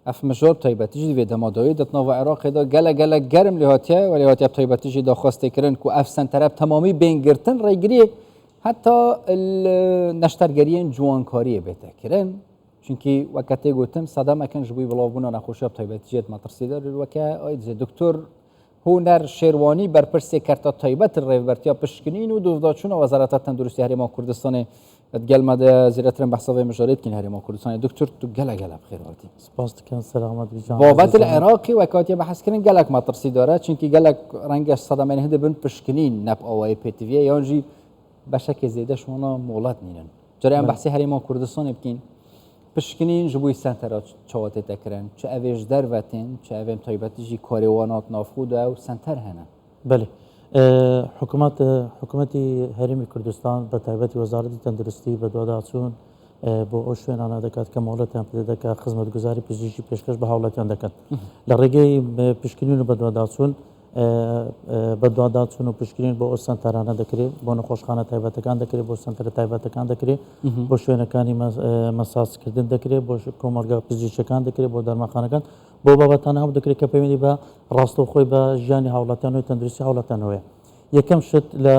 اف مجار تایبەتیجی وێ دەمادۆیی دەتنەوە عێراقیدا gelek گەرم لێ هاتیە و لێ هاتیە تایبەتیجی داخواستێکردن و ئەف سەنتەرەب تەمامی بێنگرتن ڕێگریە حتا نەشتەرگەریەن جوانکاریە بێتەکردن چونکی وەکەتێ گوتم سەدەمەکەن ji بووی بڵاوبوونا نەخۆشیە تایبەتیجێت مەترسیدار وەکە ئایدزێ دکتۆر هونەر شێروانی بەرپرسێ کەرتە تایبەت ڕێوبەرتیا پشکنین و دووداچوونە وەزارەتە تەندروستی هەرێما کوردستانی gelmede zêrettirên behsa vê mijarêtkîn herêma Kurdistanê Diktor tu gelek bixêr hatî. Spas dikim selamet bican. Babet li Iraqê wekatiye behezkirin gelek me tirsidare çunkî gelek rengeş sedemên hê dibin pişkinîn neb awayê pêtiviyê yan jî beşekê zêde ji wana molat nînin. Carê em behsê herêma Kurdistanê bikîn pişkinîn ji bo sentera çawatê te kirin çi evê ji dervetên çi evên taybetî jî karê wan hat navxû de ew senter hene. Belê. حکوومەتی هەرێمی کوردستان بە تایبەتی وەزارەتی تەندروستی بە دوواداچوون بۆ ئەو شوێنانە دەکات کە مۆڵەتیان پێ دەکات خزمەتگوزاری پزیشکی پێشکەش بە هاوڵاتیان دەکەن لە ڕێگەی پشکنین و بە دوواداچوون و پشکنین بۆ ئەو سەنتەرانە دەکرێت بۆ نەخۆشخانە تایبەتەکان دەکرێت بۆ سەنتەرە تایبەتەکان دەکرێت بۆ شوێنەکانی مەسازکردن دەکرێت بۆ کۆمەلگا پزیشکەکان دەکرێت بۆ دەرمانخانەکان بۆ بابەتانە هەموو دەکرێت کە پەیوەندی بە ڕاستەوخۆی بە ژیانی هاوڵاتیان و تەندروستی هاوڵاتیانەوەیە. یەکەم شت لە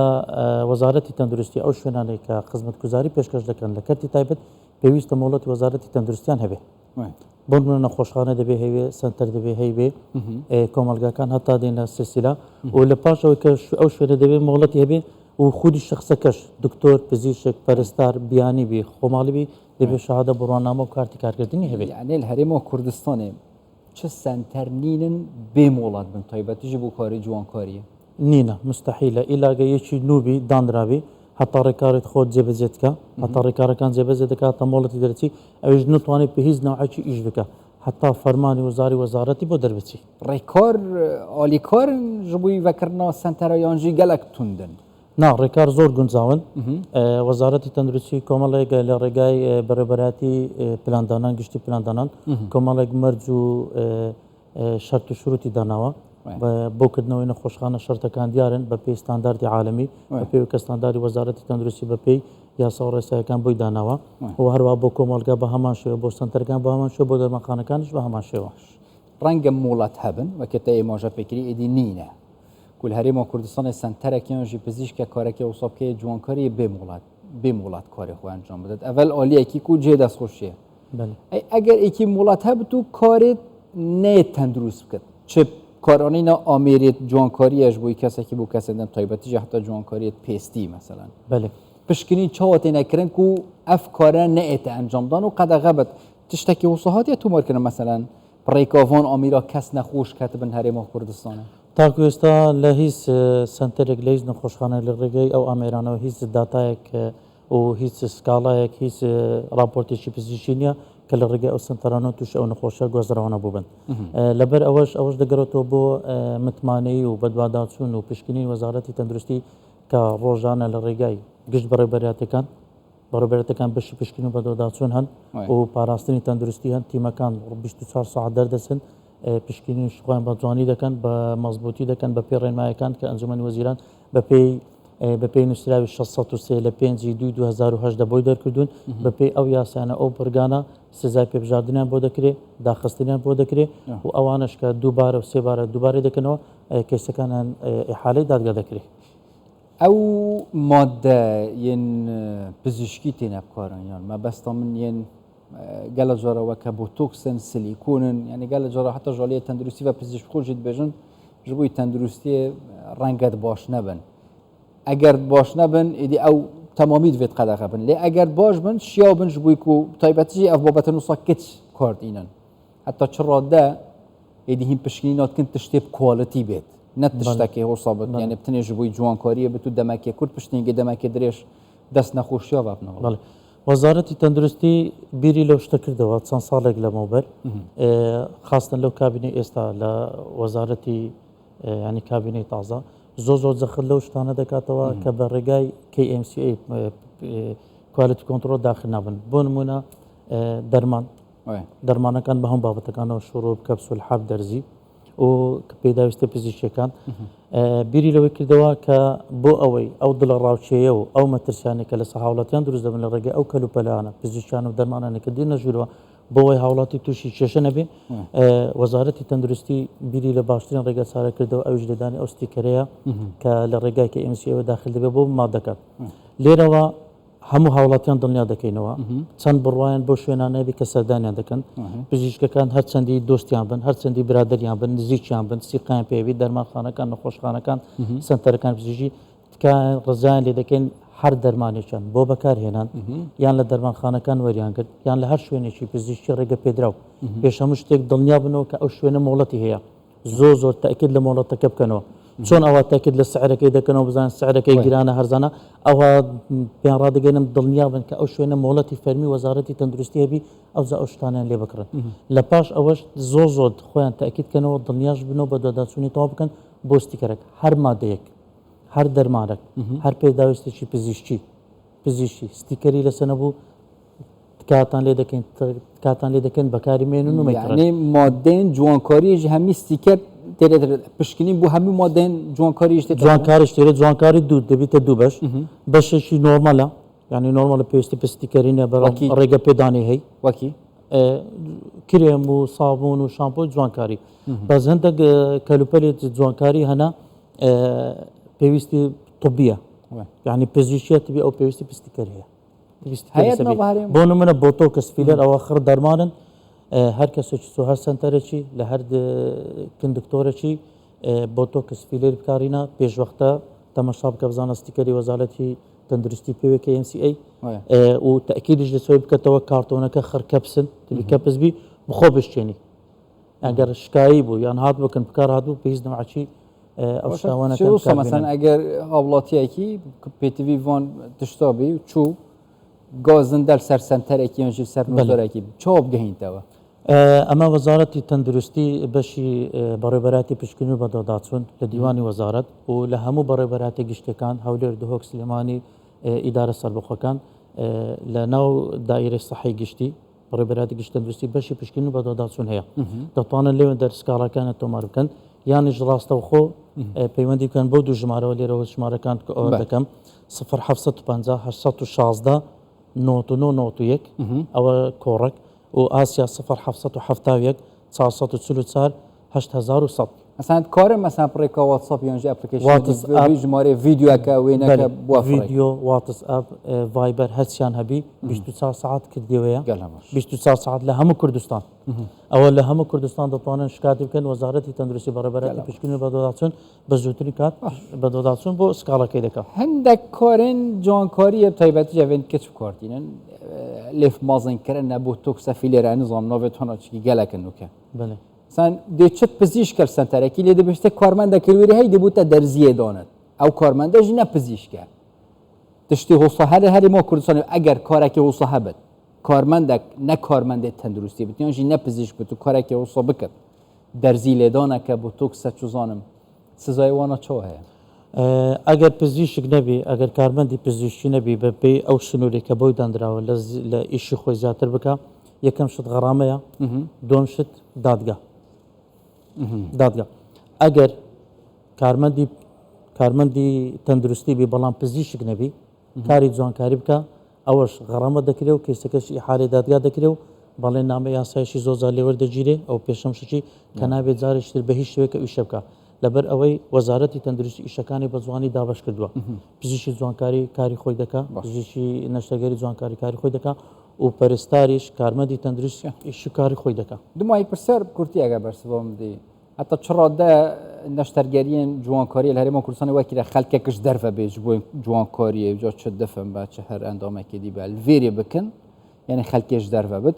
وەزارەتی تەندروستی ئەو شوێنانەی کە خزمەتگوزاری پێشکەش دەکەن لە کەرتی تایبەت پێویستە مۆڵەتی وەزارەتی تەندروستیان هەبێ بۆ نەخۆشخانە دەبێ هەیوێ سنتەر دەبێ هەیبێ کۆمەلگاکان هەتا دێنە سلسیلا و لە پاشەوەی کە ئەو شوێنە دەبێ مۆڵەتی هەبێ و خودی شخصەکەش دکتۆر پزیشک پەرستار بیانی بی خۆماڵی بی دەبێ شەهادە بڕوانامە و کارتی کارکردنی هەبێ. یعنی لە هەرێما کوردستانê çi senter nînin bê molat bin taybetî ji bo karê ciwankariye نینە مستحیلە ئیلاگە یەکی نوبی دانراوی هەتا ڕێکارێت خۆت جێبەجێتکە هەتا ڕێکارەکان جێبەجێ دەکات تا مۆڵەتی دەرچی ئەوش نتوانێت پێ هیچ ناوعکی ئیش بکە هەتا فەرمانی وەزاری وەزارەتی بۆ دەربچی ڕێکار ئالیکارن ji بووی vekirina sentera yan jî gelek tundin نا ڕێکار زۆر گونجاون وەزارەتی تەندروستی کۆمەڵێک لە ڕێگای بەڕێبەراتی پلاندانان گشتی پلاندانان کۆمەڵێک مەرج و شەرت و شروتی داناوە بۆکردنەوەی نەخۆشخانە شەرتەکان دیارن بە پێی ستانداردی عالمی بە پێی کە ستانداردی وەزارەتی تەندروستی بە پێی یاسا و ڕێسایەکان بۆی داناوە و هەروە بۆ کۆمەلگا بە هەمان شێوە بۆ سنتەرەکان بە هەمان شێوە بۆ دەرمانخانەکانیش بە هەمان شێوە ڕەنگە مۆڵەت هەبن وەکێتە ئێماژە پێکری ئیدی نینە کول هەرێما کوردستانی سنتەرێکیان ژی پزیشکە کارێکی وسابکەی جوانکاری بێ مۆڵات کاری خۆ ئەنجام بدات ئەڤەل ئالیەکی و جێ دەستخۆشیە ئەگەر ئێکی مۆڵات هەبت و کارێت نێت تەندروست بکرد چ کارانینا ئامێرێت جوانکاریەش بووی کەسێکی بوو کەسێدەن تایبەتیژە حتا جوانکاریت پێستی مەسەلەن پشکنی چاوەتێ نەکردن و ئەف کارە نەئێتە ئەنجامدان و قەدەغەبت تشتێکی وسەهاتیە تومارکردن مەسەلەن ڕێکاڤان ئامیرا کەس نەخۆش کەتبن هەرێما کوردستانە تاکو ئێستا لە هیچ سنتەرێک لە هیچ نەخۆشخانە لە ڕێگەی ئەو ئامێرانەوە هیچ داتایەک و هیچ سکاڵایەک هیچ راپۆرتێکی پزیشکی نییە کە لە ڕێگەی ئەو سنتەرانە توش ئەو نەخۆشە گۆزراوانە بووبن لەبەر ئەوەش دەگەڕێتەوە بۆ متمانەی و بەدواداچوون و پشکنی وەزارەتی تەندروستی کە ڕۆژانە لە ڕێگای گشت بەڕێبەرەتەکان بەشی پشکنی و بەدواداچوون هەن و پاراستنی تەندروستی هەن تیمەکان 24 ساعت دەردەچن پشکنی شخوایان بە جوانی دەکەن بە مەزبوطی دەکەن بە پێی ڕێنمایەکان کە ئەنجومەنی وەزیران بە پێی نووسراوی 603 لە 5/2/2010 بۆی دەرکردوون بە پێی ئەو یاسانە ئەو پرگانە سزای پێبژاردنیان بۆ دەکرێت داخستنیان بۆ دەکرێت و ئەوانش کە دووبارە و سێبارە دووبارە دەکەنەوە کەسەکانیان ئیحالەی دادگا دەکرێت ئەو مادە یەن پزیشکی تێنە بکارن یان مەبەستا من یەن gelek jara weke botoksin silîkonin yani gelek jara heta jaliyê tenduristî ve pizîşkî jî dibêjin ji bo tenduristiyê renget baş nebin eger baş nebin êdî ew temamî divêt qedexe bin lê eger baş bin şiya bin ji bo ku taybetî jî ev babetên wisa keç kar dînin heta çi rade êdî hîn pişkinî natkin tiştê bi quality bêt ne tiştekê hosa bit yani bitinê ji bo ciwankariyê bit û demekê kurd piştîngê demekê dirêj dest nexweşiya vebnava وەزارەتی تەندروستی بیری لەو شتە کردەوە چەند ساڵێک لەمەوبەر خاستن لەو کابینە ئێستا لە وەزارەتی ینی کابینەی تازە زۆر جەخت لەو شتانە دەکاتەوە کە بە ڕێگای KMCA کوالتی کۆنتڕۆل داخل نابن بۆ نمونە دەرمانەکان بە هەم بابەتەکانەوە شوڕۆ کەپسول حەب دەرزی و پێداویستە پزیشکەکان بیری لەوەی کردەوە کە بۆ ئەوەی ئەو دڵە ڕاوچەیە و ئەو مەترسیانی کە لە سەهاوڵەتیان دروست دەبن لە ڕێگەی ئەو کەلوپەلانە پزیشکیان و دەرمانانێکە دێنە ژوورەوە بۆەوەی هاوڵاتی تووشی کێشە نەبێ وەزارەتی تەندروستی بیری لە باشترین ڕێگە چارە کردەوە ئەوش لێدانی ئەو ستیکەرەیە کە لە ڕێگای کە ئێمسیەوە داخل دەبێت بۆ مادەکات لێرەوە هەموو هاوڵاتیان دڵنیا دەکەینەوە چەند بڕواان بۆ شوێنانەبی کە سەردانیان دەکەن پزیشکەکان هەرچەندی دۆستیان بن هەرچەندی برادریان بن نزیکیان بن سیقیان پێوی دەرمانخانەکان نەخۆشخانەکان سنتەرەکان پزیشکی ڕزایان لێ دەکەین هەر دەرمانێکیان بۆ بەکارهێنان یان لە دەرمانخانەکان وەریان کرد یان لە هەر شوێنێکی پزیشکی ڕێگە پێدراو پێش هەموو شتێک دڵنیا بنەوە کە ئەو شوێنە مۆڵەتی هەیە زۆر تاکید لە مۆڵەتەکە بکەنەوە چۆن ئەوە تاکید لە سعرەکەی دەکەنەوە بزان سعرەکەی گرانە هەرزانە ئەوە پێیان ڕادگەێنم دڵنیا بن کە ئەو شوێنە مۆڵەتی فەرمی وەزارەتی تەندروستی هەبی ئەوزا ئەو شتانیان لێ بکڕن لە پاش ئەوەش زۆر خۆیان تاکیدکەنەوە دڵنیاش بنەوە بە دوواداچوونی تەواو بکەن بۆ ستیکەرێک هەر مادەیەک هەر دەرمانێک هەر پێداویستێکی پزیشکی ستیکەری لەسەر نەبوو کاتان لێ دەکەن بەکاری مێنون و یعنی مادەین جوانکاریش هەمی ستیکەر پشکنین بۆ هەموو مادەین جوانکاریش جوانکاریش تێرە جوانکاری دوو دەبیتە دوو بەشێکی نۆرمەلە یعنی نۆرمەلە پێویستی پستیکەرینە بە ڕێگە پێدانی هەی وەکی کرێم و سابوون و شامپۆی جوانکاری بەس هەندێک کەلوپەلێت جوانکاری هەنا پێویستی طبیە یعنی پزیشکیەتی ئەو پێویستی پستیکەر هەیە بۆ نمونە بۆتۆکس فیلەر ئەوە خڕ دەرمانن هەر کەسێکی هەر سنتەرێکی لە هەر کندکتۆرێکی بۆتۆکس فیلەر بکارینە پێشوەختە تەمەشا بکە بزانە ستیکەری وەزارەتی تەندروستی پێوەکە MCA و تاکیدش لەسەوەی بکەتەوە کارتۆنەکە خڕکە بسن کە پزبی بخۆ بشتێنی ئەگەر شکایی بوو یان هات بکەن بکار هاتبوو پێویست نەماچی ئەو شتاوانەکە مەسەن ئەگەر هاوڵاتیەکی پێتیوی وان تشتابی و چوو گازن دەر سەر سنتەرێکی یانژی سەر نۆزۆرێکی چاو بگەهینتەوە ئەمە وەزارەتی تەندروستی بەشی بەڕێبەراتی پشکنی و بەدەداچوون لە دیوانی وەزارەت و لە هەموو بەڕێبەراتی گشتەکان هەولێر دهۆک سلێمانی ئیدارە سەربەخۆکان لە ناو دایرە سەحی گشتی بەڕێبەراتی گشت تەندروستی بەشی پشکنی و بەدەداچوون هەیە دەتوانن لێوێن دەرسکاڵەکانە تۆمار بکەن یانیش ڕاستەوخۆ پەیوەندی بکەن بۆ دوو ژمارەوە لێرەوە ژمارەکان دەکەم 0 750 99 ئەوە کۆڕک و ئاسیا 0 771 444 مثلا کارم مثلا پڕێکا واتساپ یانژی ئەپلیکیشن ژمارە ڤیدیۆەکە وێنەکە بۆ ڤیدیۆ واتسئاپ ڤایبەر هەرچیان هەبی 24 ساعت کردیەوەیە 24 ساعت لە هەموو کوردستان ئەوە لە هەموو کوردستان دەتوانن شکاتی بکەن وەزارەتی تەندروستی بەڕێبەراتی پشکنی بەدەداچوون بە زووترین کات بەدەداچوون بۆ سکاڵەکەی دەکات هەندێک کارێن جوانکاریە تایبەتی جەوێن کەچ بکارتینن لێف مازنکردن بۆ تۆکسە فیلێرە نظام ناوێت هەناچکی گەلەکە نوکە بله سان دێچێت پزیشکە سنتەرەکی لێ دەبێتە کارمەندەکردوێری هەی دەبووتە دەرزیە دانت ئەو کارمەندەژی نە پزیشکە تشتی هۆسا هەری ما کوردستان ئەگەر کارێکی هۆسا هەبێت کارمەندێک نە کارمەندێک تەندروستی بێت یانژی نە پزیشک بێت و کارێکی هۆسا بکرد دەرزی لێدانەکە بۆ تۆکسە چوزانم سزای وانە چۆ هەیە ئەگەر پزیشک نەبی ئەگەر کارمەندی پزیشکی نەبی بەپێی ئەو سنوورێکە بۆی دانراوە لە ئیشی خۆی زیاتر بکە یەکەم شت غەڕامەیە دوم شت دادگا ئەگەر کارمەندی تەندروستی بی بەڵام پزیشک نەبی کاری جوانکاری بکە ئەوەش غەڕامە دەکرێت و کەیسەکەشی ئیحالەی دادگا دەکرێت و بەڵێ نامە یاسایشی زۆر لێوەردەگیرێ ئەو پێشەمشی کە نابێت جارێکتر بە هیچ شوێکە ئیشە بکە لەبەر ئەوەی وەزارەتی تەندروستی ئیشەکانی بە جوانی دابش کردووە پزیشکی جوانکاری کاری خۆی دەکا پزیشکی نەشتەگەری جوانکاری کاری خۆی دەکا و پەرستاریش کارمەندی تەندروستی ئیش کاری خۆی دەکا دومای پرسەر کورتی ئەگە بەرسەوەم دی حتا چڕادە نەشتەرگەریان جوانکاری لە هەرێما کوردستانی وەکیرە خەڵکێکش دەرفە بێژ بۆ جوانکاریە جا چ دەفەم با چه هەر ئەندامێکی دی بە الڤێرێ بکەن یعنی خەڵکێش دەرفە بێت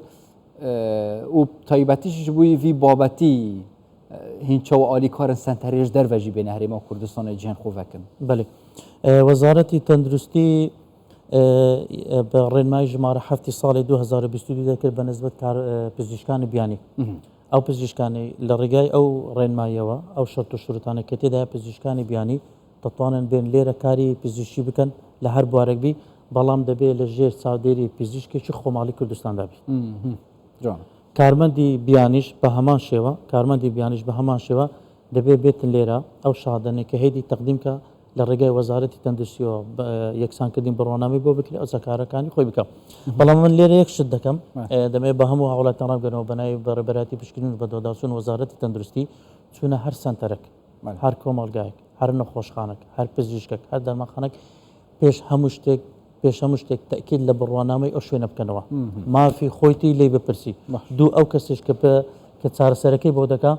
و تایبەتیش بووی وی بابەتی هینچەوە ئالیکارن سنتەرێش دەرڤەژی بێنە هەرێما کوردستانە جیان خۆڤەکەن بەێ وەزارەتی تەندروستی بە ڕێنمای ژمارە 7 ساڵی 2022 دەکرد بە نسبەت پزیشکانی بیانی ئەو پزیشکانی لە ڕێگای ئەو ڕێنماییەوە ئەو شەرت و شروتانە کە تێدا پزیشکانی بیانی دەتوانن بێن لێرە کاری پزیشکی بکەن لە هەر بوارێکبی بەڵام دەبێت لە ژێر چاودێری پزیشکێکی خۆماڵی کوردستاندا بێت کارمەندی بیانیش بە هەمان شێوە دەبێت بێتن لێرە ئەو شادنێک کە هەیدی تەقدیم کە لە ڕێگای وەزارەتی تەندروستیەوە یەکسانکردین بڕۆنامی بۆ بکرێت ئەو چەکارەکانی خۆی بکەم بەڵام من لێرە یەک شت دەکەم دەمێت بە هەموو هاوڵاتیان ڕابگەنەوە بەناوی بەڕێبەراتی پشکنین و بەدۆداچوون وەزارەتی تەندروستی چوونە هەر سنتەرێک هەر کۆمەڵگایەک هەر نەخۆشخانەک هەر پزیشکێک هەر دەرمانخانەك پێش هەموو شتێک تەکید لە بڕوانامەی ئەو شوێنە بکەنەوە مافی خۆیتی لێ بپرسی دوو ئەو کەسێک کە چارەسەرەکەی بۆ دەکا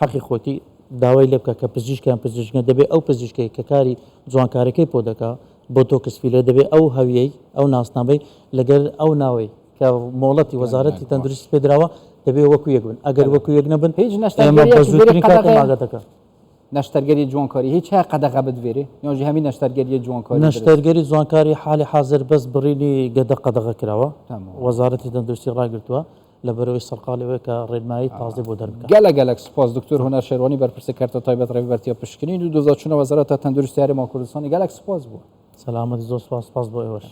حەقی خۆیتی داوای لێ بکە کە پزیشکیان پزیشکە دەبێت ئەو پزیشکەی کە کاری جوانکارەکەی بۆ دەکا بۆ تۆکسفیلە دەبێت ئەو هەویەی ئەو ناسنامەی لەگەر ئەو ناوەی کە مۆڵەتی وەزارەتی تەندروستی پێدراوە دەبێت وەکو یەک بن ئەگەر وەکو یەک نەبن هیچ ئێمە بە زووترین کاتێ ماگەتەکە نەشتەرگەری جوانکاری هیچ هەیە قەدەغە بدوێرێ یاژی هەمی نەشتەرگەری جوانکاری نەشتەرگەری جوانکاری حالی حاضر بەس بڕینی گەدە قەدەغە کراوە وەزارەتی تەندروستی ڕاگرتووە لەبەرەوەی سەرقاڵەوەی کە ڕێنمایی تازە بۆ دەربکە گەلک سپاس دکتۆر هونەر شێروانی بەرپرسە کارتە تایبەت ڕێبەرتیە پشکنین و دۆزاچوونە وەزارەتە تەندروستی یاری ماکوردستانی گەلک سپاس بوو سەلامەتی زۆر سپاس بۆ ئێوەش